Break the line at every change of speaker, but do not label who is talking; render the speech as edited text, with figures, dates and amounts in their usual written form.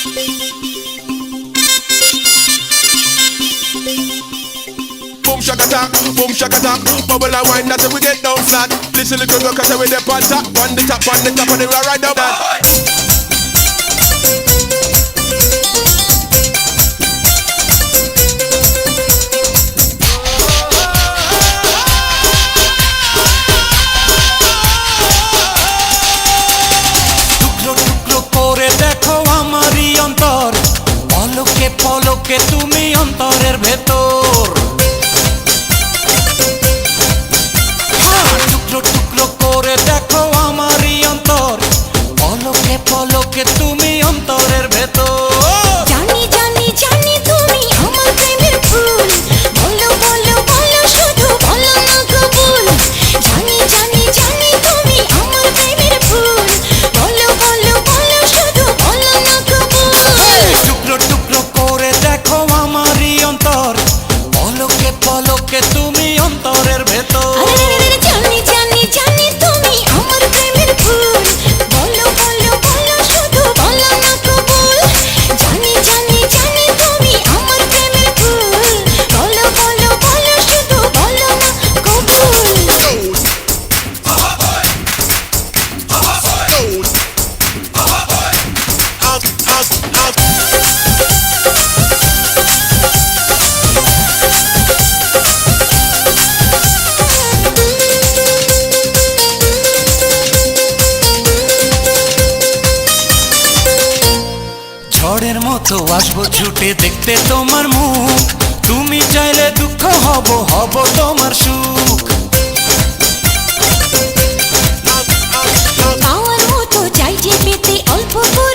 Boom shaka talk, bubble and wine, that's how we get down flat. Listen little girl, cause we dey on top of the top of the right down that.
পলকে তুমি অন্তরের ভেতর টুকরো টুকরো করে দেখো আমারই অন্তর পলকে পলকে তুমি অন্তরের ভেতর
জানি জানি জানি তুমি আমার প্রেমের ফুল বলো বলো বলো শুধু বলো না কবুল জানি জানি জানি তুমি আমার প্রেমের ফুল বলো বলো বলো শুধু বলো না কবুল
টুকরো টুকরো করে দেখো আমারই অন্তর পলকে পলকে তুমি অন্তরের ভেতর
জানি জানি জানি তুমি আমার প্রেমের ফুল বলো বলো বলো শুধু বলো না কবুল জানি জানি জানি তুমি আমার প্রেমের ফুল বলো বলো বলো শুধু বলো না কবুল
ঝড়ের মতো আসবো ছুটে দেখতে তোমার মুখ তুমি চাইলে দুঃখ হব হব তোমার সুখ
পাওয়ার মতো চাই যে পেতে অল্প করে